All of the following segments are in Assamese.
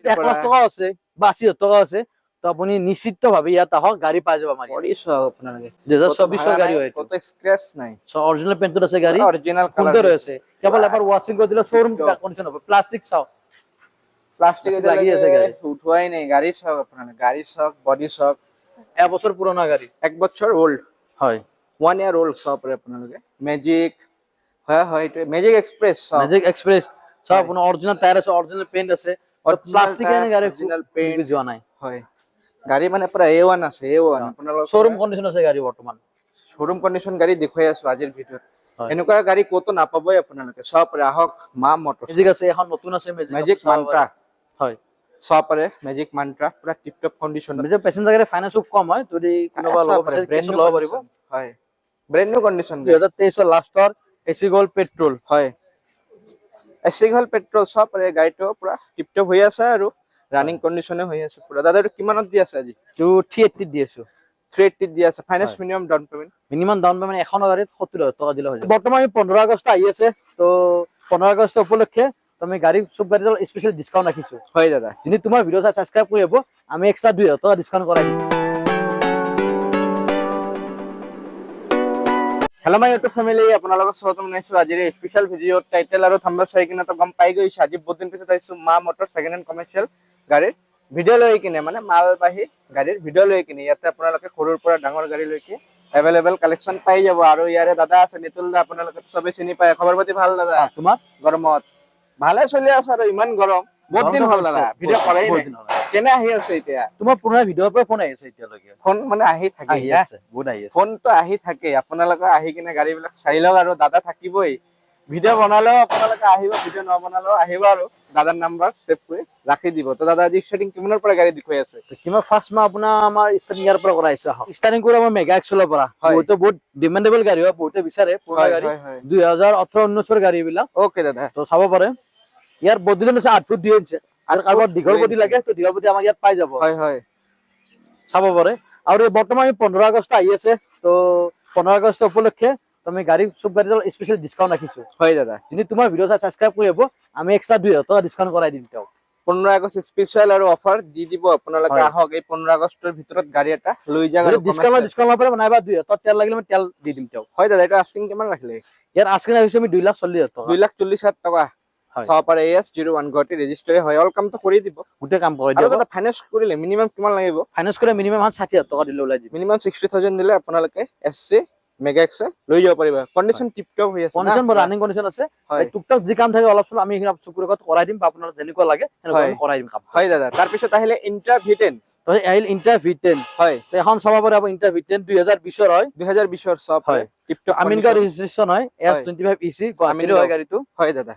1 লাখ টাকা আছে বা 80,000 টাকা আছে তো আপুনি নিশ্চিত ভাবে ইয়াত আহক গাড়ী পাই যাব আমাৰ বডি সব আপোনালোকে 2024 গাড়ী হয় কত স্ক্র্যাচ নাই সো অরিজিনাল পেইন্টত আছে গাড়ী অরিজিনাল সুন্দর কালার রয়েছে কেবল এবাৰ ওয়াশিং কৰি দিলে শোরুম কন্ডিশন হবে প্লাস্টিক চাও প্লাস্টিক লাগি আছে গাড়ী উঠোয়াই নাই গাড়ি সব আপনাদের গাড়ি সব বডি সব এবছর পুরনো গাড়ী 1 বছর ওল্ড হয় 1 ইয়ার ওল্ড সব রে আপনাদের ম্যাজিক হয় হয় এটা ম্যাজিক এক্সপ্রেস সব ম্যাজিক এক্সপ্রেস সব আপোনাৰ অৰিজিনাল টায়াৰ আছে অৰিজিনাল পেইন্ট আছে প্লাস্টিক এনে গাড়ী অৰিজিনাল পেইন্ট যোৱা নাই হয় গাড়ি মানে পুৰা A1 আছে A1 আপনাদেৰ শোৰুম কন্ডিশন আছে গাড়ী বৰ্তমান শোৰুম কন্ডিশন গাড়ি দেখাই আছো আজিৰ ভিডিওত এনেকুৱা গাড়ি কত না পাবই আপোনালোকে সব রাহক মা মোটরস ম্যাজিক আছে এখন নতুন আছে ম্যাজিক মান্ত্রা হয় সব পারে ম্যাজিক মান্ত্রা পুরা টিপটপ কন্ডিশন যে প্যাসেঞ্জার গাড়ী ফাইনান্স খুব কম হয় যদি কোনোবা লব বিচাৰে ব্ৰ্যান্ড কেছ নিউ লব পাৰিব হয় ব্ৰ্যান্ড নিউ কন্ডিশন 2023 লাস্টৰ এসি গোল্ড পেট্ৰোল হয় এসি গোল্ড পেট্ৰোল সব পাৰে গাড়িটো পুৰা টিপটপ হৈ আছে আৰু রানিং কন্ডিশনে হৈ আছে পুরা দাদা এটা কিমানত দি আছে আজি তো 380 দি আছো 380 দি আছে finance minimum down payment minimum down payment এখন গাড়ীত 70,000 টাকা দিলে হৈ যায় বৰ্তমান 15 আগষ্ট আহি আছে তো 15 আগষ্ট উপলক্ষে তুমি গাড়ী সব গাড়ীৰ স্পেশাল ডিসকাউন্ট ৰাখিছো হয় দাদা যদি তোমাৰ ভিডিও চাই সাবস্ক্ৰাইব কৰিব আমি এক্সট্ৰা 2,000 টাকা ডিসকাউন্ট কৰাই দিম হেল্ল' মাই ইউটিউব ফেমিলি আপোনালোকক স্বাগতম জনাইছো আজিৰ স্পেশাল ভিডিও টাইটেল আৰু থাম্বনেল চাই কিনে তো গম পাই গৈছে আজি বহুত দিন পিছত আহিছো মা মোটৰ সেকেন্ড হ্যান্ড কমাৰ্শিয়াল গাড়ীৰ ভিডিও লৈ কিনে মানে মালবাহী গাড়ীৰ ভিডিও লৈ কিনে ইয়াতে আপোনালোকে সৰুৰ পৰা ডাঙৰ গাড়ী লৈকে এভেইলেবল কালেকশন পাই যাব আৰু ইয়াৰে দাদা আছে নিতুল দা আপোনালোকে সবে চিনি পায় খবৰ পাতি ভাল দাদা তোমাৰ গৰমত ভালে চলি আছে আৰু ইমান গৰম বহুত দিন হ'ল দাদা ভিডিও কৰাই নাই কেনে আহি আছে এতিয়া তোমাৰ পুৰণা ভিডিওৰ পৰা ফোন আহি আছে এতিয়ালৈকে ফোন মানে আহি থাকে আহি আছে বহুত আহি আছে ফোনটো আহি থাকে আপোনালোকে আহি কিনে গাড়ী বিলাক চাই লওক আৰু দাদা থাকিবই ভিডিও বনালেও আপোনালোকে আহিব ভিডিও নবনালেও আহিব আৰু দাদাৰ নাম্বাৰ সেভ কৰি ৰাখি দিব তো দাদা আজি ষ্টাৰ্টিং কিমানৰ পৰা গাড়ী দেখুৱাই আছে কিমান ফাৰ্ষ্ট মই আপোনাৰ আমাৰ ষ্টাৰ্টিং ইয়াৰ পৰা কৰাইছো ষ্টাৰ্টিং কৰি মই মেগা এক্সেলৰ পৰা বহুত বহুত ডিমান্ডেবল গাড়ী হয় বহুতে বিচাৰে পুৰণা গাড়ী 2018-19 গাড়ী বিলাক ওকে দাদা তো চাব পাৰে ইয়াৰ বডিটো আছে 8 ফুট 2 ইঞ্চি আৰু কাৰোবাৰ দীঘল বডি লাগে তো দীঘল বডি আমাৰ ইয়াত পাই যাব হয় হয় চাব পাৰে আৰু বৰ্তমান 15 আগষ্ট আহি আছে তো 15 আগষ্ট উপলক্ষে তুমি গাড়ী সব গাড়ীৰ স্পেশাল ডিসকাউন্ট ৰাখিছো হয় দাদা যদি তোমাৰ ভিডিও চাই সাবস্ক্ৰাইব কৰিব আমি এক্সট্ৰা 2,000 টাকা ডিসকাউন্ট কৰাই দিম তেওঁ 15 আগষ্ট স্পেশাল আৰু অফাৰ দি দিব আপোনালোকে আহক এই 15 আগষ্টৰ ভিতৰত গাড়ী এটা লৈ যাওক আৰু ডিসকাউন্ট পারে নাইবা 2,000 তেল লাগিলে মই তেল দি দিম তেওঁ হয় দাদা এটা আস্কিং কিমান ৰাখিলে ইয়াৰ আস্কিং ৰাখিছো আমি 2,40,000 টাকা 2,40,000 টাকা চাব পাৰে AS01 গুৱাহাটী ৰেজিষ্ট্ৰাৰ হয় অল কামটো কৰি দিব গুটে কাম কৰি আৰু দিব দাদা ফাইনান্স কৰিলে মিনিমাম কিমান লাগিব ফাইনান্স কৰি মিনিমাম 60,000 টাকা দিলে ওলাই দিব মিনিমাম 60,000 দিলে আপোনালোকে SC মেগা এক্স লৈ যাব পাৰিবা কন্ডিশন টিপটপ হৈ আছে কন্ডিশন ৰানিং কন্ডিশন আছে টুকটাক যি কাম থাকে অলপ চলপ আমি এখানে চকুৰত কৰাই দিম আপোনাক যেনেকুৱা লাগে সেনেকুৱা আমি কৰাই দিম কাম হয় দাদা তাৰ পিছত আহিলে ইন্ট্ৰা V10 তো আহিল ইন্ট্ৰা V10 হয় তো এখন চাব পাৰে আপুনি ইন্ট্ৰা V10 2020 ৰ হয় 2020 ৰ সব হয় টিপটপ আমিনকা ৰেজিষ্ট্ৰেচন হয় S25 EC গুৱাহাটীৰ হয় গাড়ীটো হয় দাদা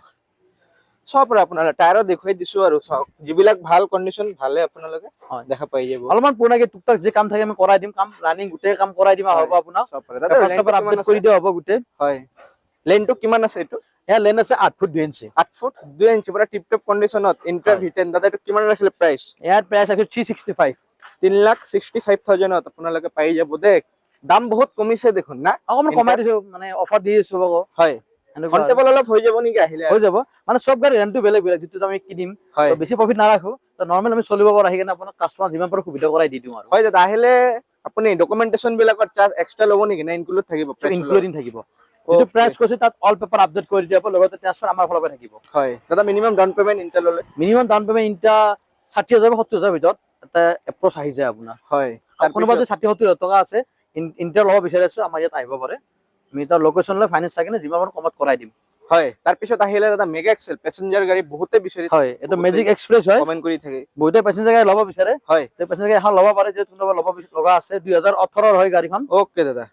সব আপোনালোকে টায়াৰো দেখুৱাই দিছো আৰু সব যিবিলাক ভাল কন্ডিশন ভালে আপোনালোকে দেখা পাই যাব অলপমান পুৰণাকে টুকটাক যে কাম থাকে আমি কৰাই দিম কাম ৰানিং গুটে কাম কৰাই দিম হ'ব আপোনাক দাদা সব আপডেট কৰি দিয়া হ'ব গুটে হয় লেনটো কিমান আছে এটো এ লেন আছে 8 ফুট 2 ইঞ্চি 8 ফুট 2 ইঞ্চি পুৰা টিপটপ কন্ডিশনত ইন্ট্ৰা V10 দাদা এটো কিমান ৰাখিলে প্ৰাইস ইয়াৰ প্ৰাইস আছে 365 3,65,000 আপোনালোকে পাই যাব দেখ দাম বহুত কমিছে দেখোন না অকমান কমাই দিছো মানে অফাৰ দি দিছো বগো হয় কন্টেবল অলপ হৈ যাব নেকি আহিলে হৈ যাব মানে সব গাড়ী ৰেন্টটো বেলেগ বেলেগ যেটো আমি কিনিম তো বেছি প্ৰফিট নাৰাখো তো নৰমাল আমি চলিব পৰা আহি কিনে আপোনাক কাস্টমাৰ যিমান পাৰো সুবিধা কৰাই দি দিম আৰু হয় দাদা আহিলে আপুনি ডকুমেন্টেশন বিলাকৰ চাৰ্জ এক্সট্ৰা ল'ব নেকি না ইনক্লুড থাকিব প্ৰাইস ইনক্লুডিং থাকিব যেটো প্ৰাইস কৈছে তাত অল পেপাৰ আপডেট কৰি দিব লগতে ট্ৰান্সফাৰ আমাৰ ফালৰ পৰা থাকিব হয় দাদা মিনিমাম ডাউন পেমেন্ট ইনটা ল'লে মিনিমাম ডাউন পেমেন্ট ইনটা 60,000 70,000 ভিতৰত এটা এপ্ৰোচ আহি যায় আপোনাৰ হয় কোনোবা যে 60,000 টাকা আছে ইনটা ল'ব বিচাৰে আছে আমাৰ ইয়াত আহিব পাৰে আমি তাৰ লোকেশন লৈ ফাইনান্স চাই কিনে যিমান পাৰো কমত কৰাই দিম হয় তাৰ পিছত আহিলে দাদা মেগা এক্সেল প্যাসেঞ্জাৰ গাড়ী বহুতে বিচাৰি হয় এটা ম্যাজিক এক্সপ্ৰেছ হয় কমেন্ট কৰি থাকে বহুতে প্যাসেঞ্জাৰ গাড়ী ল'ব বিচাৰে হয় তে প্যাসেঞ্জাৰ গাড়ী এখন ল'ব পাৰে যে কোনোবা ল'ব লগা আছে 2018 ৰ হয় গাড়ীখন ওকে দাদা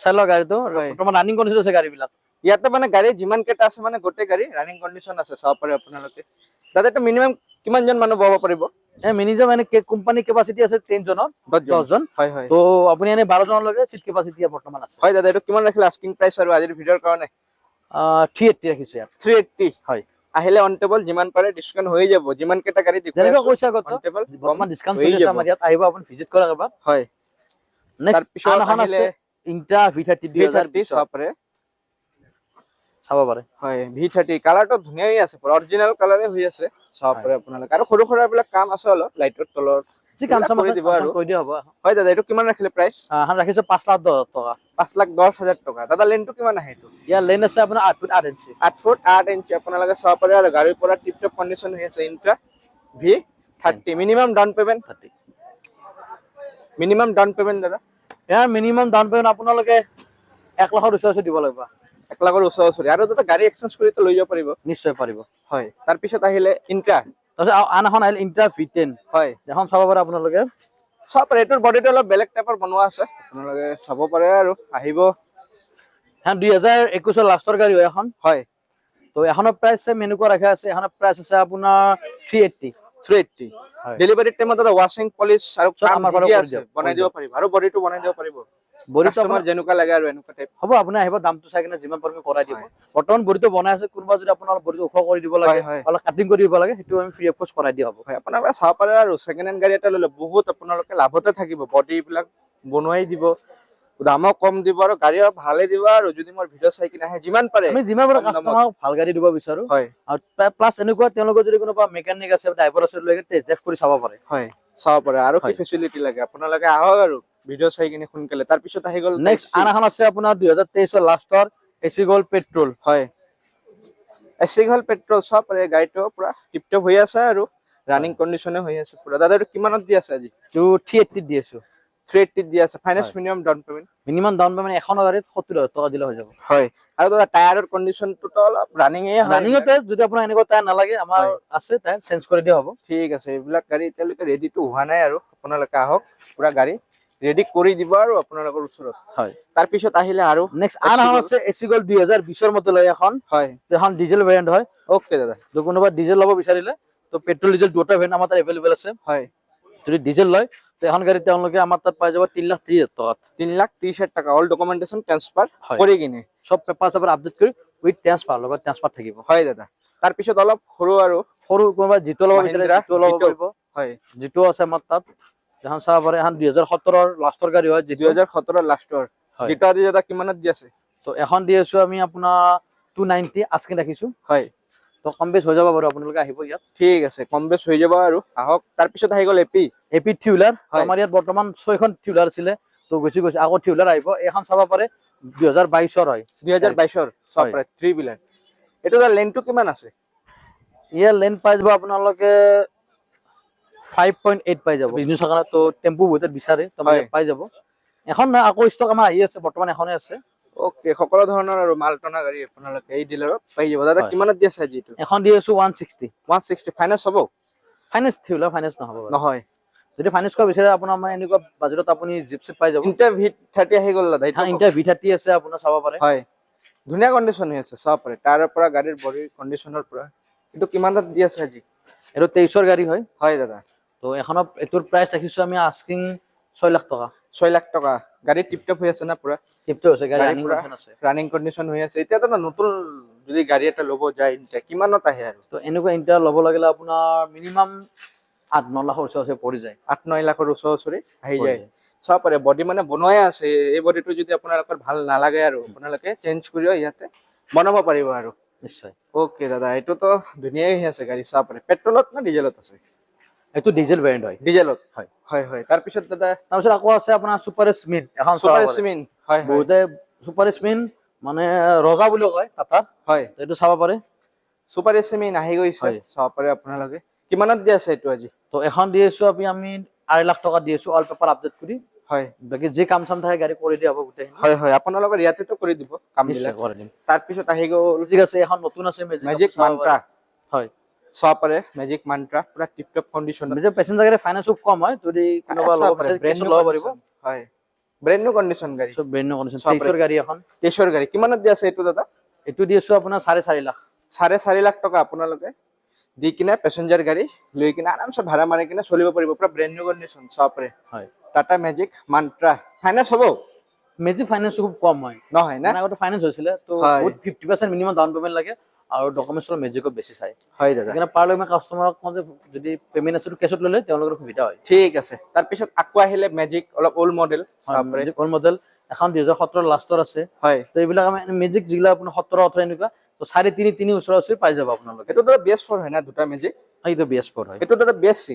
চাই লওক গাড়ীটো বৰ্তমান ৰানিং কন্ডিশন আছে গাড়ীবিলাক ইয়াতে মানে গাড়ী যিমান কেটা আছে মানে গোটে গাড়ী ৰানিং কন্ডিশন আছে চাব পাৰে আপোনালোকে দাদা এটা মিনিমাম কিমান জন মানুহ বহাব পাৰিব এ মিনিমাম মানে কোম্পানী কেপাসিটি আছে 10 জনৰ 10 জন হয় হয় তো আপুনি এনে 12 জন লগে সিট কেপাসিটি বৰ্তমান আছে হয় দাদা এটা কিমান ৰাখিলে আস্কিং প্ৰাইস আৰু আজিৰ ভিডিওৰ কাৰণে 380 ৰাখিছো ইয়াত 380 হয় আহিলে অন টেবল যিমান পাৰে ডিসকাউন্ট হৈ যাব যিমান কেটা গাড়ী দেখুৱাই যেনেকৈ কৈছা গত অন টেবল বৰ্তমান ডিসকাউন্ট চলি আছে আমাৰ ইয়াত আহিব আপুনি ভিজিট কৰা এবাৰ হয় নেক্সট পিছন এখন আছে ইন্টা V30 2020 সব পাৰে চাব পাৰে হয় V30 কালাৰটো ধুনীয়াই আছে অৰিজিনাল কালাৰে হৈ আছে চাপৰে আপোনালোকে আৰু সৰু সৰু এইবিলাক কাম আছে অলপ লাইটৰ তলৰ যি কাম চাম কৰি আছে দিব আৰু কৈ দিয়া হ'ব হয় দাদা এইটো কিমান ৰাখিলে প্ৰাইচ এখন ৰাখিছো 5,10,000 টকা 5,10,000 টকা দাদা লেনটো কিমান আহে এইটো ইয়াৰ লেন আছে আপোনাৰ 8 ফুট 8 ইঞ্চি 8 ফুট 8 ইঞ্চি আপোনালোকে চাব পাৰে আৰু গাড়ীৰ পৰা টিপ টপ কণ্ডিশ্যন হৈ আছে Intra V30 minimum down payment 30 minimum down payment দাদা ইয়াৰ মিনিমাম ডাউন পেমেন্ট আপোনালোকে 1 লাখৰ ওচৰত দিব লাগিব 1 লাখৰ ওচৰা-ওচৰি আৰু দাদা গাড়ী এক্সচেঞ্জ কৰি তো লৈ যাব পাৰিব নিশ্চয় পাৰিব হয় তাৰ পিছত আহিলে ইন্ট্ৰা তাৰপিছত আন এখন আহিল ইন্ট্ৰা V10 হয় এখন চাব পাৰে আপোনালোকে চাব পাৰে এটোৰ বডিটো অলপ বেলেগ টাইপৰ বনোৱা আছে আপোনালোকে চাব পাৰে আৰু আহিব হ্যাঁ 2021 লাষ্টৰ গাড়ী হয় এখন হয় তো এখনৰ প্ৰাইস মেনুকুৱা ৰাখা আছে এখনৰ প্ৰাইস আছে আপোনাৰ 380 হয় ডেলিভাৰি টাইমত দাদা ওয়াশিং পলিশ আৰু চব কাম আমাৰ যি পৰা আছে কৰি বনাই দিব পাৰিব আৰু বডিটো বনাই দিব পাৰিব বডিটো কাস্টমাৰ যেনেকুৱা লাগে আৰু এনেকুৱা টাইপ হ'ব আপুনি আহিব দামটো চাই কিনে যিমান পাৰিব কৰাই দিব বৰ্তমান বডিটো বনাই আছে কোনোবা যদি আপোনাৰ বডিটো ওখ কৰি দিব লাগে অলপ কাটিং কৰি দিব লাগে সেইটো আমি ফ্ৰী অফ কষ্ট কৰাই দিয়া হ'ব হয় আপোনালোকে চাব পাৰে আৰু সেকেন্ড হ্যান্ড গাড়ী এটা ললে বহুত আপোনালোকে লাভতে থাকিব বডি বিলাক বনোৱাই দিব দামও কম দিব আৰু গাড়ীও ভালে দিব আৰু যদি মোৰ ভিডিও চাই কিনে আহে যিমান পাৰে আমি যিমান পাৰে কাস্টমাৰক ভাল গাড়ী দিব বিচাৰো হয় আৰু প্লাস এনেকুৱা তেওঁলোকৰ যদি কোনোবা মেকানিক আছে ড্ৰাইভাৰ আছে লৈ টেষ্ট ড্ৰাইভ কৰি চাব পাৰে হয় চাব পাৰে আৰু কি ফেসিলিটি লাগে আপোনালোকে আহক আৰু ভিডিও চাই কিনে সোনকালে তাৰ পিছত আহি গল নেক্সট আন এখন আছে আপোনাৰ 2023 লাষ্টৰ এসি গোল্ড পেট্ৰল হয় এসি গোল্ড পেট্ৰল সব পাৰে গাড়ীটো পুৰা টিপটপ হৈ আছে আৰু ৰানিং কন্ডিশনে হৈ আছে পুৰা দাদা কিমানত দি আছে আজি তো 380 দি আছো 380 দি আছে ফাইনান্স মিনিমাম ডাউন পেমেন্ট এখন গাড়ীত 70,000 টকা দিলে হৈ যাব হয় আৰু দাদা টায়াৰৰ কন্ডিশনটো তো অলপ ৰানিং এ হয় ৰানিংতে যদি আপোনাৰ এনেকুৱা টায়াৰ নালাগে আমাৰ আছে টায়াৰ চেঞ্জ কৰি দিয়া হ'ব ঠিক আছে এইবিলাক গাড়ী এতিয়ালৈকে ৰেডি টু হোৱা নাই আৰু আপোনালোকে আহক পুৰা গাড়ী ৰেডি কৰি দিব আৰু আপোনালোকৰ ওচৰত হয় তাৰ পিছত আহিলে আৰু নেক্সট আন এখন আছে এসি গোল্ড 2020 ৰ মডেল এখন হয় এখন ডিজেল ভেৰিয়েন্ট হয় ওকে দাদা যদি কোনোবা ডিজেল ল'ব বিচাৰিলে তো পেট্ৰল ডিজেল দুটা ভেৰিয়েন্ট আমাৰ তাত এভেইলেবল আছে হয় যদি ডিজেল লয় তো এখন গাড়ী তেওঁলোকে আমাৰ তাত পাই যাব 3,30,000 টকাত 3,30,000 টাকা অল ডকুমেন্টেশন ট্ৰান্সফাৰ কৰি কিনে সব পেপাৰ চাপাৰ আপডেট কৰি উইথ ট্ৰান্সফাৰ লগত ট্ৰান্সফাৰ থাকিব হয় দাদা তাৰ পিছত অলপ সৰু কোনোবা জিটো ল'ব বিচাৰে জিটো ল'ব পাৰিব হয় জিটো আছে আমাৰ তাত এখন চাব পাৰে এখন 2017 ৰ লাষ্টৰ গাড়ী হয় 2017 ৰ লাষ্টৰ জিটো আজি দাদা কিমানত দি আছে তো এখন দি আছো আমি আপোনাৰ 290 আস্কিং ৰাখিছো হয় তো কম বেছ হৈ যাব বাৰু আপোনালোকে আহিব ইয়াত ঠিক আছে কম বেছ হৈ যাব আৰু আহক তাৰ পিছত আহি গল এপি থিউলাৰ আমাৰ ইয়াত বৰ্তমান 6খন থিউলাৰ আছিলে তো গৈছে আকৌ থিউলাৰ আহিব এখন চাব পাৰে 2022 ৰ হয় 2022 ৰ সব পাৰে 3 বিলাৰ এটো দা লেনটো কিমান আছে ইয়াৰ লেন পাই যাব আপোনালোকে 5.8 পাই যাব বিজনেছ কাৰণে তো টেম্পু বহুত বিচাৰে তো পাই যাব এখন না আকৌ ষ্টক আমাৰ আহি আছে বৰ্তমান এখনে আছে ওকে সকলো ধৰণৰ আৰু মালটনা গাড়ী আপোনালোকে এই ডিলাৰত পাই যাব দাদা কিমানত দি আছে জিটো এখন দি আছো 160 ফাইনান্স হ'ব ফাইনান্স থিউলাৰ ফাইনান্স নহব নহয় যদি ফাইনান্স কৰা বিচাৰে আপোনাৰ মানে এনেকুৱা বাজেটত আপুনি জিপসি পাই যাব ইন্টাৰ V30 আহি গল দাদা হ্যাঁ ইন্টাৰ V30 আছে আপোনাৰ চাব পাৰে হয় ধুনীয়া কন্ডিশন হৈ আছে চাব পাৰে টায়াৰৰ পৰা গাড়ীৰ বডি কন্ডিশনৰ পৰা এটো কিমানত দি আছে আজি এটো 23 ৰ গাড়ী হয় হয় দাদা তো এখনৰ এটোৰ প্ৰাইস ৰাখিছো আমি আস্কিং 6 লাখ টকা 6 লাখ টকা গাড়ী টিপটপ হৈ আছে না পুৰা টিপটপ আছে গাড়ী ৰানিং কন্ডিশন আছে ৰানিং কন্ডিশন হৈ আছে এতিয়া দাদা নতুন যদি গাড়ী এটা ল'ব যায় ইন্টাৰ কিমানত আহে আৰু তো এনেকুৱা ইন্টাৰ ল'ব লাগিলে আপোনাৰ মিনিমাম 8-9 লাখৰ ওচৰত পৰি যায় 8-9 লাখৰ ওচৰত আহি যায় চাব পাৰে বডি মানে বনোৱাই আছে এই বডিটো যদি আপোনালোকৰ ভাল নালাগে আৰু আপোনালোকে চেঞ্জ কৰিও ইয়াতে বনাব পাৰিব আৰু নিশ্চয় ওকে দাদা এটো তো ধুনীয়াই আছে গাড়ী চাব পাৰে পেট্ৰলত না ডিজেলত আছে এটো ডিজেল ভেৰিয়েন্ট হয় ডিজেলত হয় তাৰ পিছত দাদা তাৰপিছত আকৌ আছে আপোনাৰ সুপাৰ স্মিন এখন সুপাৰ স্মিন হয় বহুতে সুপাৰ স্মিন মানে ৰজা বুলি কয় টাটাত হয় এটো চাব পাৰে সুপাৰ স্মিন আহি গৈছে চাব পাৰে আপোনালোকে কিমানত দি আছে এটো আজি তো এখন দি আছো আমি 8 লাখ টকা দি আছো অল পেপাৰ আপডেট কৰি হয় বাকি যে কাম চাম থাকে গাড়ী কৰি দিয়া হ'ব গোটেই হয় আপোনালোকৰ ইয়াতে তো কৰি দিব কাম বিলাক কৰি দিম তাৰ পিছত আহি গল ঠিক আছে এখন নতুন আছে মেজিক মান্ত্ৰা হয় চাব পাৰে মেজিক মান্ত্ৰা পুৰা টিপটপ কন্ডিশন মেজিক প্যাসেঞ্জাৰ গাড়ী ফাইনান্স কম হয় যদি কোনোবা ল'ব বিচাৰে ব্ৰেণ্ড ল'ব পাৰিব হয় ব্ৰেণ্ড নিউ কন্ডিশন গাড়ী সব ব্ৰেণ্ড নিউ কন্ডিশন 23 ৰ গাড়ী এখন 23 ৰ গাড়ী কিমানত দি আছে এটো দাদা এটো দি আছো আপোনাৰ 4.5 লাখ 4.5 লাখ টকা আপোনালোকে দি কিনে প্যাসেঞ্জাৰ গাড়ী লৈ কিনে আৰামছে ভাড়া মাৰি কিনে চলিব পাৰিব পুৰা ব্ৰেণ্ড নিউ কন্ডিশন চাব পাৰে হয় টাটা মেজিক মান্ত্ৰা ফাইনান্স হ'ব মেজিক ফাইনান্স খুব কম হয় নহয় না আগতে ফাইনান্স হৈছিল তো 50% মিনিমাম ডাউন পেমেন্ট লাগে আৰু ডকুমেন্টছৰ মেজিকত বেছি চাই হয় দাদা সেইকাৰণে পাৰলৈ মই কাস্টমাৰক যদি পেমেন্ট আছে কেছত ললে তেওঁলোকৰ সুবিধা হয় ঠিক আছে তাৰ পিছত আকৌ আহিলে মেজিক অলপ old model magic old model এখন 2017 লাষ্টৰ আছে হয় তো এইবিলাক আমি মেজিক জিলা আপোনাৰ 17 18 এনেকুৱা তো 3.5 ওচৰা ওচৰি পাই যাব আপোনালোকে এটো তো বেছ ফৰ হয় না দুটা মেজিক এইটো BS4 হয়, এইটো দাদা BS6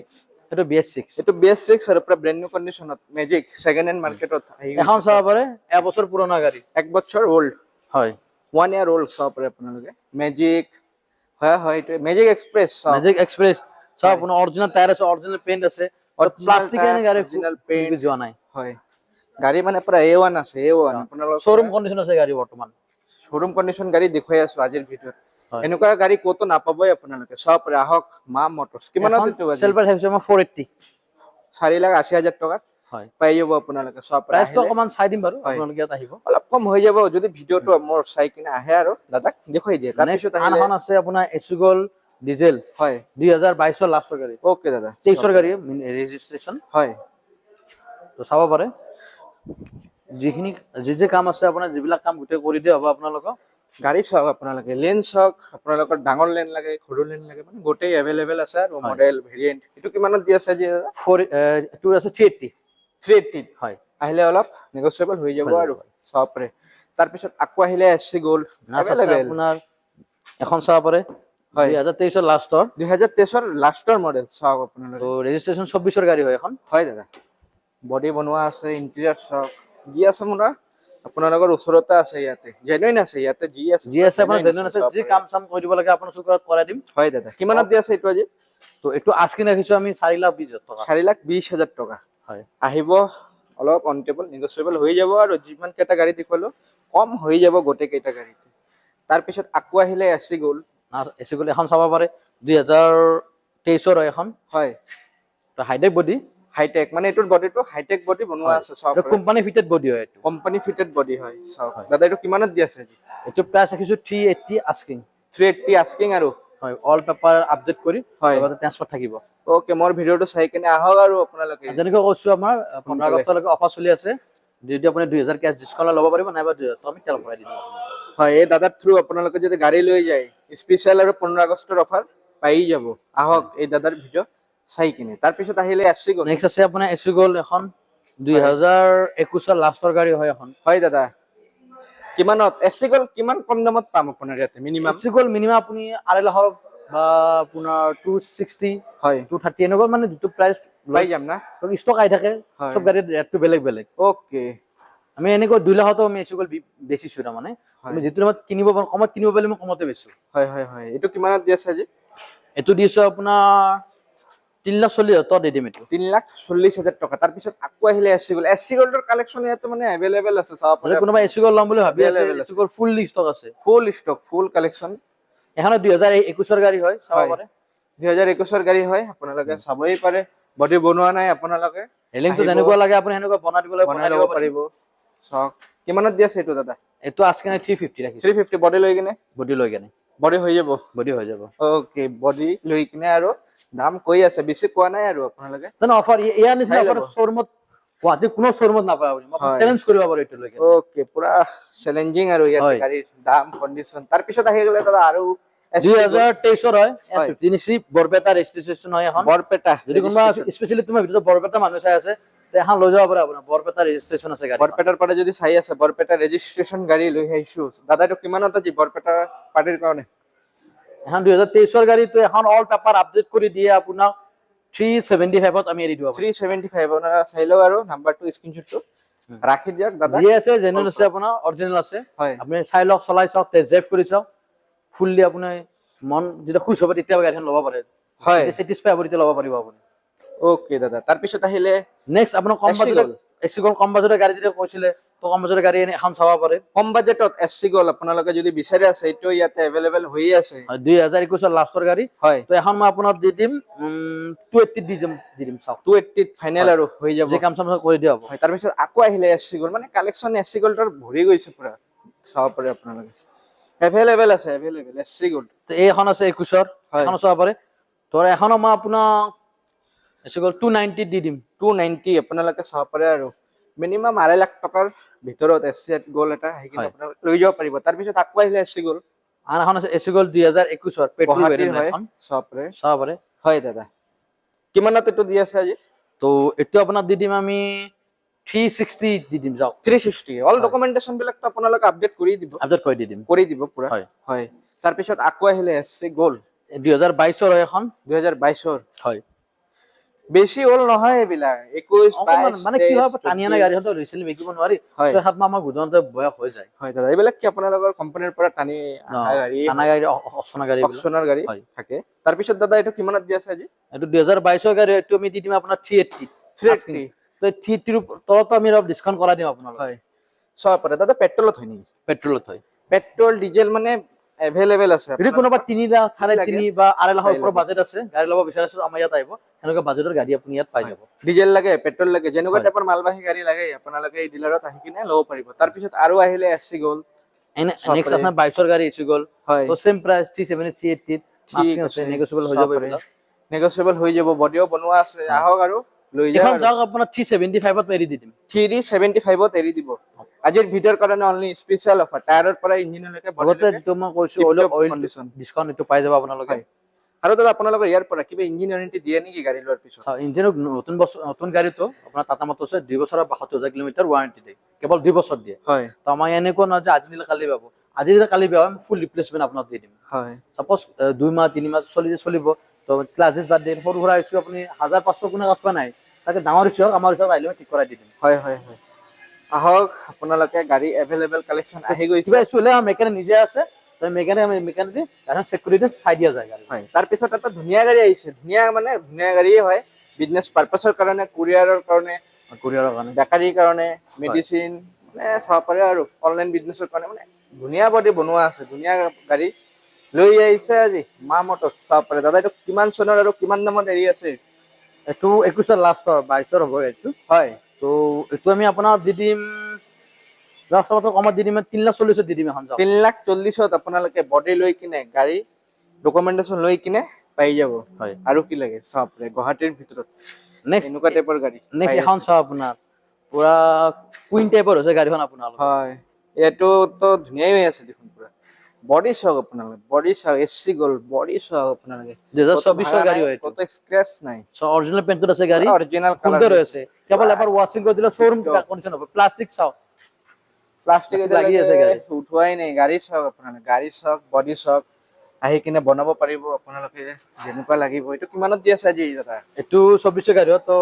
এইটো BS6। এইটো BS6 আৰু পুৰা ব্ৰেণ্ড নিউ কণ্ডিশ্যনত মেজিক সেকেন্ড হ্যান্ড মাৰ্কেটত এখন চাব পাৰে এবছৰ পুৰণা গাড়ী। 1 বছৰ ওল্ড হয়, 1 ইয়াৰ ওল্ড চাব পাৰে আপোনালোকে মেজিক হয় হয় এইটো মেজিক এক্সপ্ৰেছ মেজিক এক্সপ্ৰেছ চাব আপোনাৰ অৰিজিনাল টায়াৰ আছে, অৰিজিনাল পেইণ্ট আছে, প্লাষ্টিক এনে গাড়ী অৰিজিনাল পেইণ্ট যোৱা নাই। হয় গাড়ী মানে পুৰা A1 আছে A1 আপোনালোকৰ শ্বৰুম কণ্ডিশ্যন আছে গাড়ী বৰ্তমান। শ্বৰুম কণ্ডিশ্যন গাড়ী দেখুৱাই আছো আজিৰ ভিডিঅ'ত। হয়। এনেকুৱা গাড়ী ক'তো নাপাবই আপোনালোকে সব আহক মা মটৰছ কিমানত দিতে বাজি চেলভাৰ হেভি মই 480 4,80,000 টকাত হয় পাই যাব আপোনালোকে সব প্ৰাইচটো অকমান চাই দিম বাৰু আপোনালোকে ইয়াত আহিব। অলপ কম হৈ যাব যদি ভিডিঅ'টো মোৰ চাই কিনে আহে আৰু দাদাক দেখুৱাই দিয়ে। তাৰ পিছত আহিলে আনখন আছে আপোনাৰ এছুগল ডিজেল হয় 2022 ৰ লাষ্টৰ গাড়ী। ওকে দাদা 23 ৰ গাড়ী ৰেজিষ্ট্ৰেচন হয় তো চাব পাৰে। যিখিনি যে কাম আছে আপোনাৰ যিবিলাক কাম গোটেই কৰি দিয়া হ'ব আপোনালোকক। গাড়ী চাওক আপোনালোকে লেন চাওক আপোনালোকৰ ডাঙৰ লেন লাগে সৰু লেন লাগে মানে গোটেই এভেইলেবল আছে আৰু মডেল ভেৰিয়েন্ট এইটো কিমানত দি আছে আজি দাদা 4 আছে 380 380 হয় আহিলে অলপ নেগোচিয়েবল হৈ যাব আৰু সবৰে। তাৰ পিছত আকৌ আহিলে SC গোল্ড এভেইলেবল আপোনাৰ এখন চাব পাৰে 2023 ৰ লাষ্টৰ 2023 ৰ লাষ্টৰ মডেল চাওক আপোনালোকে তো ৰেজিষ্ট্ৰেচন 24 ৰ গাড়ী হয় এখন। হয় দাদা বডি বনোৱা আছে ইন্টেৰিয়ৰ চাওক যি আছে মোৰা আপোনালোকৰ ওচৰতে আছে ইয়াতে জেনুইন আছে ইয়াতে যি আছে আপোনাৰ জেনুইন আছে যি কাম চাম কৰি দিব লাগে আপোনাৰ চকুৰত কৰাই দিম। হয় দাদা কিমানত দি আছে এইটো আজি তো এইটো আস্কিন ৰাখিছো আমি 4,20,000 টকা 4,20,000 টকা হয় আহিব অলপ অন টেবল নেগোচিয়েবল হৈ যাব আৰু যিমান কেইটা গাড়ী দেখুৱালো কম হৈ যাব গোটেই কেইটা গাড়ীতে। তাৰ পিছত আকৌ আহিলে SC গোল্ড SC গোল্ড এখন চাব পাৰে 2023 ৰ এখন হয় তো হাইটেক বডি হাইটেক মানে এইটোৰ বডিটো হাইটেক বডি বনোৱা আছে সব কোম্পানী ফিটেড বডি হয় এইটো কোম্পানী ফিটেড বডি হয় চাওক দাদা এইটো কিমানত দি আছে আজি এইটো প্ৰাইচ ৰাখিছো 380 আস্কিং 380 আস্কিং আৰু হয় অল পেপাৰ আপডেট কৰি হয় লগতে ট্ৰান্সফাৰ থাকিব। ওকে মোৰ ভিডিঅটো চাই কিনে আহক আৰু আপোনালোকে যেনেকৈ কৈছো আমাৰ 15 আগষ্টলৈকে অফাৰ চলি আছে যদি আপুনি 2000 কেছ ডিসকাউন্ট ল'ব পাৰিব নাইবা 2000 আমি তেল ভৰাই দিম। হয় এই দাদাৰ থ্ৰু আপোনালোকে যদি গাড়ী লৈ যায় স্পেশাল আৰু 15 আগষ্টৰ অফাৰ পাই যাব আহক এই দাদাৰ ভিডিঅ' চাই কিনে। তাৰ পিছত আহিলে SC গোল্ড নেক্সট আছে আপোনাৰ SC গোল্ড এখন 2021 ৰ লাষ্টৰ গাড়ী হয় এখন। হয় দাদা কিমানত SC গোল্ড কিমান কম দামত পাম আপোনাৰ ইয়াতে মিনিমাম SC গোল্ড মিনিমাম আপুনি 2.5 লাখ বা আপোনাৰ 260 হয় 230 এনেকুৱা মানে যিটো প্ৰাইচ পাই যাম না ষ্টক আহি থাকে সব গাড়ীৰ ৰেটটো বেলেগ বেলেগ। ওকে আমি এনেকৈ 2 লাখতো আমি SC গোল্ড বেচিছো তাৰ মানে আমি যিটো দামত কিনিব পাৰো কমত কিনিব পাৰিলে মই কমতে বেচো। হয় হয় হয় এইটো কিমানত দি আছে আজি এইটো দিছো আপোনাৰ 3,40,000 দি দিম এইটো 3,40,000 টকা। তাৰ পিছত আকৌ আহিলে SC গোল্ডৰ কালেকচন ইয়াতে মানে এভেইলেবল আছে চাব পাৰে কোনোবা SC গোল্ড ল'ম বুলি ভাবি আছে SC গোল্ড ফুল ষ্টক আছে ফুল ষ্টক ফুল কালেকচন এখন 2021 ৰ গাড়ী হয় চাব পাৰে 2021 ৰ গাড়ী হয় আপোনালোকে চাবই পাৰে বডি বনোৱা নাই আপোনালোকে ৰেলিংটো যেনেকুৱা লাগে আপুনি হেনেকুৱা বনাই দিবলৈ বনাই ল'ব পাৰিব। চাওক কিমানত দি আছে এইটো দাদা এইটো আজকে 350 ৰাখিছো 350 বডি লৈ কিনে বডি লৈ কেনে বডি হৈ যাব ওকে বডি লৈ কিনে আৰু দাম কৈ আছে বেছি কোৱা নাই আৰু আপোনালোকে জানো অফাৰ ইয়াৰ নিচিনা অফাৰ শ্বৰুমত গুৱাহাটীত কোনো শ্বৰুমত নাপায় আপুনি চ্যালেঞ্জ কৰিব পাৰে এইটো লৈ ওকে পুৰা চ্যালেঞ্জিং আৰু ইয়াতে গাড়ীৰ দাম কন্ডিশন। তাৰ পিছত আহি গলে দাদা আৰু 2023 ৰ হয় 15 সি বৰপেটা ৰেজিষ্ট্ৰেচন হয় এখন বৰপেটা যদি কোনোবা স্পেশালি তোমাৰ ভিতৰত বৰপেটা মানুহ চাই আছে তে এখন লৈ যাব পাৰে আপোনাৰ বৰপেটা ৰেজিষ্ট্ৰেচন আছে গাড়ী বৰপেটাৰ পৰা যদি চাই আছে বৰপেটা ৰেজিষ্ট্ৰেচন গাড়ী লৈ আহিছো দাদা এইটো কিমানত আজি বৰপেটা পাৰ্টিৰ কাৰণে এখন 2023 ৰ গাড়ীটো এখন অল পেপাৰ আপডেট কৰি দিয়ে আপোনাক 375 ত আমি এৰি দিও 375 ওনাৰা চাইলো আৰু নাম্বাৰটো স্ক্ৰিনশ্বটটো ৰাখি দিয়ক দাদা জি আছে জেনুইন আছে আপোনাৰ অৰিজিনাল আছে হয় আপুনি চাই লওক চলাই চাওক টেষ্ট ড্ৰাইভ কৰি চাওক ফুললি আপুনি মন যেটা খুশ হ'ব তেতিয়া গাড়ীখন ল'ব পাৰে হয় স্যাটিসফাই হ'ব তেতিয়া ল'ব পাৰিব আপুনি ওকে দাদা। তাৰ পিছত আহিলে নেক্সট আপোনাৰ কম বাজেট SC গোল্ড কম বাজেটৰ গাড়ী যেটা কৈছিলে তো কম বাজেটৰ গাড়ী এখন চাব পাৰে কম বাজেটত SC গোল্ড আপোনালোকে যদি বিচাৰে আছে এইটো ইয়াতে এভেইলেবল হৈ আছে 2021 ৰ লাষ্টৰ গাড়ী হয় তো এখন মই আপোনাক দি দিম 280 দি দিম চাওক 280 ফাইনাল আৰু হৈ যাব যে কাম চাম কৰি দিয়া হ'ব। হয় তাৰ পিছত আকৌ আহিলে SC গোল্ড মানে কালেকচন SC গোল্ডৰ ভৰি গৈছে পুৰা চাব পাৰে আপোনালোকে এভেইলেবল আছে এভেইলেবল SC গোল্ড তো এইখন আছে 21 ৰ এখন চাব পাৰে তো এখনো মই আপোনাক SC গোল্ড 290 দি দিম 290 আপোনালোকে চাব পাৰে আৰু মিনিমাম 2.5 লাখ টকাৰ ভিতৰত SC গোল্ড এটা হেকিন আপোনালোকে লৈ যাব পাৰিব। তাৰ পিছত আকৌ আহিলে SC গোল্ড আন এখন আছে SC গোল্ড 2021 ৰ পেট্ৰল ভেৰিয়েন্ট এখন চাব চাব পাৰে হয় দাদা কিমানত এটো দি আছে আজি তো এটো আপোনাক দি দিম আমি 360 দি দিম যাওক 360 অল ডকুমেন্টেশন বিলাক তো আপোনালোকে আপডেট কৰি দিব আপডেট কৰি দিম পুৰা হয় তাৰ পিছত আকৌ আহিলে SC গোল্ড 2022 হয় এখন 2022 হয় বেছি ওল নহয় এইবিলাক 21 অকমান 22 মানে কি হয় টানি আনা গাড়ী হয়তো ৰিচেণ্টলি বিকিব নোৱাৰি হয় 6-7 মাহ গুজৰাটে বয়স হৈ যায় হয় দাদা এইবিলাক কি আপোনালোকৰ কোম্পানীৰ পৰা টানি আহা গাড়ী টানা গাড়ী অচনা গাড়ী অকচনৰ গাড়ী হয় থাকে তাৰ পিছত দাদা এইটো কিমানত দি আছে আজি এইটো 2022 গাড়ী এইটো আমি দি দিম আপোনাৰ 380 380 তো 380 তলতো আমি অলপ ডিসকাউন্ট কৰাই দিম আপোনাক হয় সব পৰে দাদা পেট্ৰলত হয় নেকি পেট্ৰলত হয় পেট্ৰল ডিজেল মানে এভেইলেবল আছে যদি কোনোবা 3 লাখ 3.5 বা 2.5 লাখৰ ওপৰত লাগে। বাজেট আছে গাড়ী ল'ব বিচাৰিছো আমাৰ ইয়াত আহিব এনেকুৱা বাজেটৰ গাড়ী আপুনি ইয়াত পাই যাব ডিজেল লাগে পেট্ৰল লাগে যেনেকুৱা হয়। টাইপৰ মালবাহী গাড়ী লাগে আপোনালোকে এই ডিলাৰত আহি কিনে ল'ব পাৰিব তাৰ পিছত আৰু আহিলে এসি গ'ল নেক্সট আপোনাৰ 22 গাড়ী ইছ্যু গ'ল হয় তো সেম প্ৰাইস 370 380 ঠিক আছে আছে নেগোশিয়েবল হৈ যাব এইবিলাক নেগোশিয়েবল হৈ যাব বডিও বনোৱা আছে আহক আৰু লৈ যাওক এখন আৰু যাওক আপোনাৰ 375 ত এৰি দি দিম 375 ত এৰি দিব আজিৰ ভিডিঅ'ৰ কাৰণে অনলি স্পেশাল অফাৰ টায়াৰৰ পৰা ইঞ্জিনলৈকে লগতে যিটো মই কৈছো অইল কন্ডিশন ডিসকাউন্ট এইটো পাই যাব আপোনালোকে আৰু দাদা আপোনালোকৰ ইয়াৰ পৰা কিবা ইঞ্জিন ওয়াৰেন্টি দিয়ে নেকি গাড়ী লোৱাৰ পিছত ইঞ্জিন নতুন বছৰ নতুন গাড়ীটো আপোনাৰ টাটা মটৰ্ছে 2 বছৰৰ 72000 কিলোমিটাৰ ওয়াৰেন্টি দিয়ে কেৱল 2 বছৰ দিয়ে হয় তো আমাৰ এনেকুৱা নহয় যে আজি দিলে কালি পাব আজি দিলে কালি পাব ফুল ৰিপ্লেসমেন্ট আপোনাক দি দিম হয় সাপোজ 2 মাহ 3 মাহ চলিব তো ক্লাসেস বাদ দিন সৰু সুৰা ইছ্যু আপুনি 1500 কোনো কাজ নাই তাকে ডাঙৰ ইছ্যু আমাৰ ইছ্যু আহিলে ঠিক কৰাই দি দিম হয় হয় হয় আহক আপোনালোকে গাড়ী এভেইলেবল কালেকশন আহি গৈছে কিবা ইছ্যু হলে মেকানিক নিজে আছে তো মেকানিক দি গাড়ী চেক কৰি চাই দিয়া যায় গাড়ী হয় তাৰ পিছত এটা ধুনীয়া গাড়ী আহিছে ধুনীয়া মানে ধুনীয়া গাড়ীয়ে হয় বিজনেছ পাৰপাসৰ কাৰণে কুৰিয়াৰৰ কাৰণে কুৰিয়াৰৰ কাৰণে বেকাৰীৰ কাৰণে মেডিচিন মানে চাব পাৰে আৰু অনলাইন বিজনেছৰ কাৰণে মানে ধুনীয়া বডি বনোৱা আছে ধুনীয়া গাড়ী লৈ আহিছে আজি মা মটৰ্ছ চাব পাৰে দাদা এইটো কিমান চনৰ আৰু কিমান দামত এৰি আছে এইটো 21 লাষ্টৰ 22 হ'ব এইটো হয় তো এইটো আমি আপোনাৰ দি দিম লাষ্টত কমত দি দিম 340 দি দিম এখন যাওক 340ত আপোনালোকে বডি লৈ কিনে গাড়ী ডকুমেন্টেশন লৈ কিনে পাই যাব হয় আৰু কি লাগে চাব পাৰে গুৱাহাটীৰ ভিতৰত নেক্সট এনেকুৱা টাইপৰ গাড়ী নেক্সট এখন চাও আপোনাৰ পুৰা কুইন টাইপৰ হৈছে গাড়ীখন আপোনাৰ হয় এটো তো ধুনীয়াই হৈ আছে দেখোন পুৰা বডি চাওক আপোনালোকে বডি চাওক এসি গল বডি চাওক আপোনালোকে 2024 গাড়ী হয় কত স্ক্র্যাচ নাই সো অরিজিনাল পেইন্টত আছে গাড়ী অরিজিনাল কালার সুন্দর আছে কেবল এবাৰ ওয়াশিং কৰি দিলে শোৰুম কন্ডিশন হবে প্লাস্টিক চাও প্লাস্টিক লাগি আছে গাড়ী উঠোৱাই নাই গাড়ী চাওক আপোনালোকে গাড়ী চাওক বডি চাওক আহি কিনে বনাব পাৰিব আপোনালোকে যেনেকুৱা লাগিব এইটো কিমানত দি আছে আজি দাদা এইটো 24 গাড়ী তো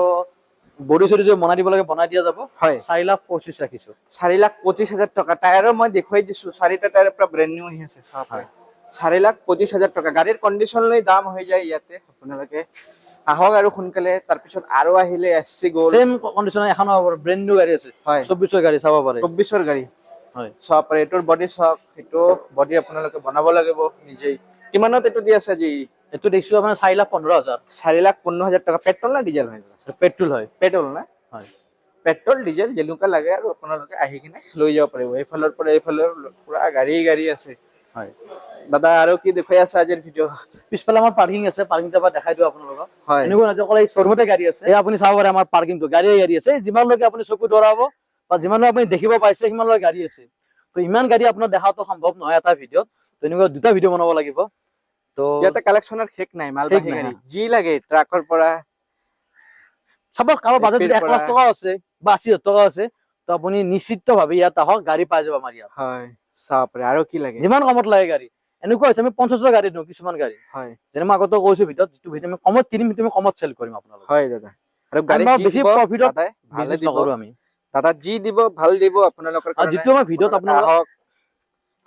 বডি সৰি যে বনাই দিব লাগে বনাই দিয়া যাব হয় 4,25,000 ৰাখিছো 4,25,000 টকা টায়াৰো মই দেখুৱাই দিছো চাৰিটা টায়াৰ পৰা ব্ৰেন্ড নিউ আহি আছে চাওক 4,25,000 টকা গাড়ীৰ কন্ডিশন লৈ দাম হৈ যায় ইয়াতে আপোনালোকে আহক আৰু সোনকালে তাৰ পিছত আৰু আহিলে এসি গ'ল সেম কন্ডিশন এখন ব্ৰেন্ড নিউ গাড়ী আছে 24 গাড়ী চাব পাৰে 24 গাড়ী হয় চাব পাৰে এটোৰ বডি চাওক এটো বডি আপোনালোকে বনাব লাগিব নিজেই কিমানত এটো দি আছে আজি এটো দেখছো আপোনাৰ 4,15,000 4,15,000 টকা পেট্ৰল না ডিজেল হয় পেট্ৰল হয় পেট্ৰল না হয় পেট্ৰল ডিজেল যেনেকুৱা লাগে আৰু আপোনালোকে আহি কিনে লৈ যাব পাৰিব এইফালৰ পৰা এইফালৰ পুৰা গাড়ী আছে হয় দাদা আৰু কি দেখুৱাই আছে আজিৰ ভিডিঅ পিছফালে আমাৰ পাৰ্কিং আছে পাৰ্কিংটা বা দেখাই দিও আপোনালোকক হয় এনেকুৱা নহয় যে অকল এই শ্বৰুমতে গাড়ী আছে এই আপুনি চাব পাৰে আমাৰ পাৰ্কিংটো গাড়ী আছে যিমানলৈকে আপুনি চকু দৰাব বা যিমানলৈ আপুনি দেখিব পাইছে সিমানলৈ গাড়ী আছে তো ইমান গাড়ী আপোনাৰ দেখাটো সম্ভৱ নহয় এটা ভিডিঅত তো এনেকুৱা দুটা ভিডিঅ বনাব লাগিব তো ইয়াতে কালেকচনৰ শেষ নাই মালবাহী গাড়ী যি লাগে ট্ৰাকৰ পৰা সাপোজ কাৰোবাৰ বাজেট যদি 1 লাখ টকা আছে বা 80,000 টকা আছে তো আপুনি নিশ্চিতভাৱে ইয়াত আহক গাড়ী পাই যাব আমাৰ ইয়াত হয় চাব পাৰে আৰু কি লাগে যিমান কমত লাগে গাড়ী এনেকুৱা হৈছে আমি 50 টকা গাড়ী দিওঁ কিছুমান গাড়ী হয় যেনে মই আগতে কৈছো ভিডিঅত যিটো ভিডিঅ আমি কমত কিনিম তুমি কমত চেল কৰিম আপোনালোক হয় দাদা আৰু গাড়ী বেছি প্ৰফিটত বিজনেছ নকৰো আমি দাদা যি দিব ভাল দিব আপোনালোকৰ আৰু যিটো আমাৰ ভিডিঅত আপোনালোক আহক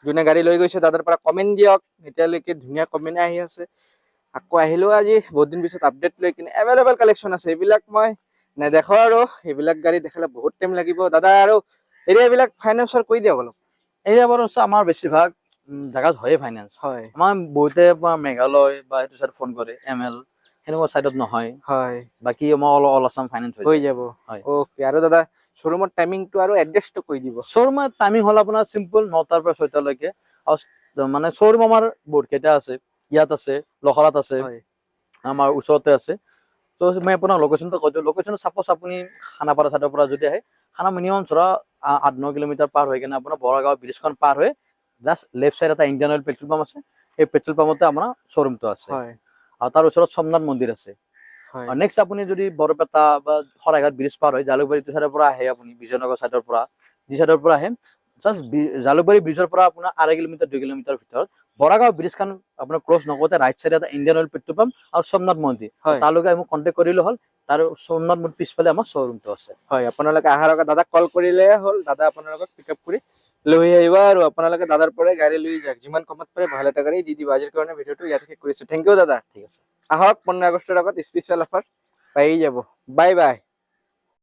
যোনে গাড়ী লৈ গৈছে দাদাৰ পৰা কমেন্ট দিয়ক এতিয়ালৈকে ধুনীয়া কমেন্ট আহি আছে আকৌ আহিলো আজি বহুত দিন পিছত আপডেট লৈ কিনে এভেইলেবল কালেকচন আছে এইবিলাক মই নেদেখো আৰু এইবিলাক গাড়ী দেখালে বহুত টাইম লাগিব দাদা আৰু এৰিয়াবিলাক ফাইনান্সৰ কৈ দিয়ক অলপ এৰিয়া বাৰু আমাৰ বেছিভাগ জাগাত হয়ে ফাইনান্স হয় আমাৰ বহুতে মেঘালয় বা এইটো চাইড ফোন কৰে ML সেনেকুৱা চাইডত নহয় হয় বাকি আমাৰ অল আসাম ফাইনান্স হৈ যাব হয় ওকে আৰু দাদা শ্বৰুমৰ টাইমিংটো আৰু এড্ৰেছটো কৈ দিব শ্বৰুমৰ টাইমিং হ'ল আপোনাৰ চিম্পল 9টাৰ পৰা 6টা লৈকে মানে শ্বৰুম আমাৰ বহুত কেইটা আছে ইয়াত আছে লখৰাত আছে আমাৰ ওচৰতে আছে তো মই আপোনাক লোকেশনটো কৈ দিওঁ লোকেশন সাপোজ আপুনি খানাপাৰা চাইডৰ পৰা যদি আহে খানা মিনিমাম ধৰা 8-9 কিলোমিটাৰ পাৰ হৈ কিনে আপোনাৰ বৰাগাঁও ব্ৰিজখন পাৰ হৈ জাষ্ট লেফট সাইড এটা ইণ্ডিয়ান অইল পেট্ৰল পাম্প আছে এই পেট্ৰল পাম্পতে আমাৰ শ্বৰুমটো আছে আৰু তাৰ ওচৰত সোমনাথ মন্দিৰ আছে নেক্সট আপুনি যদি বৰপেটা বা শৰাইঘাট ব্ৰিজ পাৰ হৈ জালুকবাৰী চাইডৰ পৰা আহে আপুনি বিজয়নগৰ চাইডৰ পৰা যি চাইডৰ পৰা আহে জাষ্ট জালুকবাৰী ব্ৰিজৰ পৰা আপোনাৰ 2.5 কিলোমিটাৰ 2 কিলোমিটাৰ ভিতৰত বৰাগাঁও ব্ৰিজখন আপোনাৰ ক্ৰছ নকৰোতে ৰাইট চাইডে এটা ইণ্ডিয়ান অইল পেট্ৰল পাম্প আৰু সোমনাথ মন্দিৰ হয় তালৈকে মোক কণ্টেক্ট কৰিলে হ'ল তাৰ সোমনাথ মন্দিৰ পিছফালে আমাৰ শ্বৰুমটো আছে হয় আপোনালোকে অহাৰ আগত দাদাক কল কৰিলে হ'ল দাদা আপোনালোকক পিক আপ কৰি লৈ আহিব আৰু আপোনালোকে দাদাৰ পৰাই গাড়ী লৈ যাওক যিমান কমত পাৰে ভাল এটা গাড়ী দি দিব আজিৰ কাৰণে ভিডিঅ'টো ইয়াতে শেষ কৰিছো থেংক ইউ দাদা ঠিক আছে আহক 15 আগষ্টৰ আগত স্পেচিয়েল অফাৰ পাই যাব বাই বাই